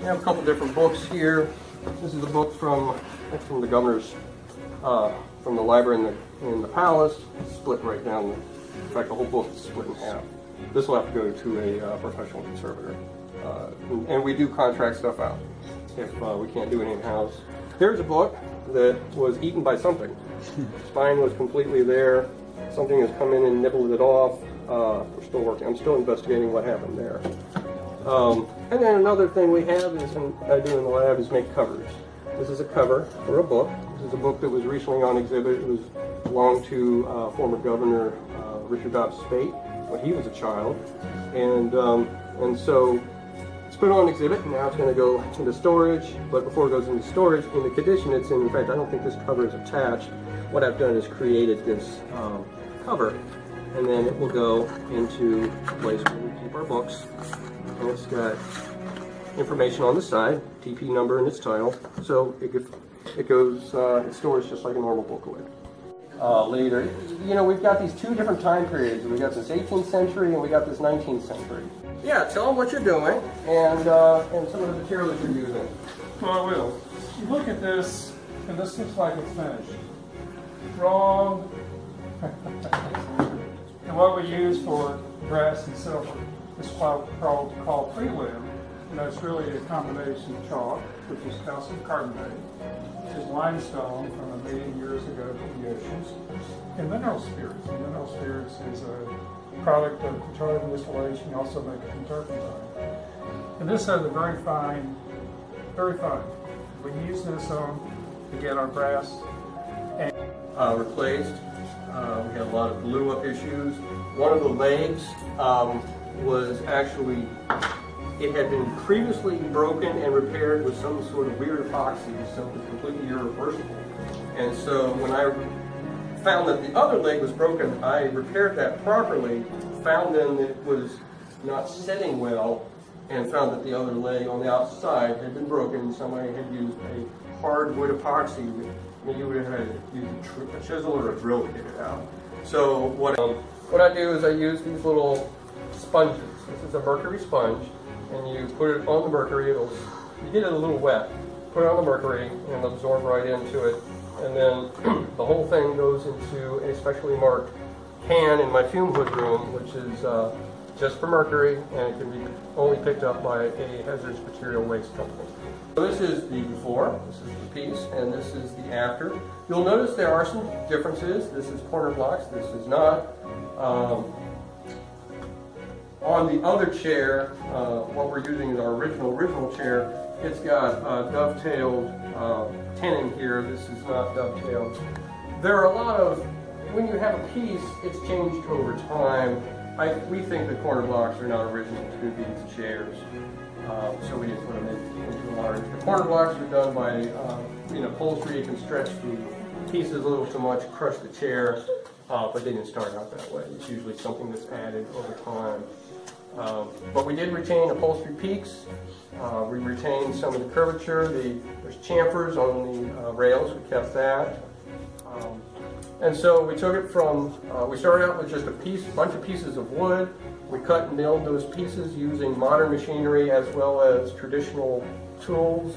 We have a couple different books here. This is a book from the governor's, from the library in the palace. It's split right down. In fact, the whole book is split in half. This will have to go to a professional conservator. And we do contract stuff out if we can't do it in-house. Here's a book that was eaten by something. Spine was completely there. Something has come in and nibbled it off. We're still working. I'm still investigating what happened there. And then another thing we have is, and I do in the lab, is make covers. This is a cover for a book. This is a book that was recently on exhibit. It belonged to former Governor Richard Dobbs Spate when he was a child, and so it's put on exhibit. And now it's going to go into storage. But before it goes into storage, in the condition it's in fact, I don't think this cover is attached. What I've done is created this cover, and then it will go into a place where we keep our books. And it's got information on the side, TP number and its title, so it stores just like a normal book would. Later, you know, we've got these two different time periods. We got this 18th century and we got this 19th century. Yeah, tell them what you're doing and some of the material that you're using. Well, I will. You look at this, and this looks like it's finished. Wrong. And what we use for brass and silver is what we call prelim. And that's really a combination of chalk, which is calcium carbonate, which is limestone from 1 million years ago from the oceans, and mineral spirits. And mineral spirits is a product of petroleum distillation. You also make it from turpentine. And this has a very fine. We use this to get our brass. Replaced. We had a lot of glue up issues. One of the legs was actually, it had been previously broken and repaired with some sort of weird epoxy, so it was completely irreversible. And so when I found that the other leg was broken, I repaired that properly, found then that it was not setting well, and found that the other leg on the outside had been broken. Somebody had used a hardwood epoxy. I mean, you would have had to use a chisel or a drill to get it out. So what I do is I use these little sponges. This is a mercury sponge, and you put it on the mercury. You get it a little wet. Put it on the mercury, and it'll absorb right into it. And then the whole thing goes into a specially marked can in my fume hood room, which is just for mercury, and it can be only picked up by a hazardous material waste company. So this is the before, this is the piece, and this is the after. You'll notice there are some differences. This is corner blocks, this is not. On the other chair, what we're using is our original chair. It's got dovetailed tenon here. This is not dovetailed. There are a lot of, when you have a piece, it's changed over time. We think the corner blocks are not original to these chairs, so we didn't put them into large. The corner blocks are done by in upholstery. You can stretch the pieces a little too much, crush the chair, but they didn't start out that way. It's usually something that's added over time. But we did retain upholstery peaks. We retained some of the curvature. There's chamfers on the rails. We kept that. And so we took it from, we started out with just a bunch of pieces of wood. We cut and milled those pieces using modern machinery as well as traditional tools.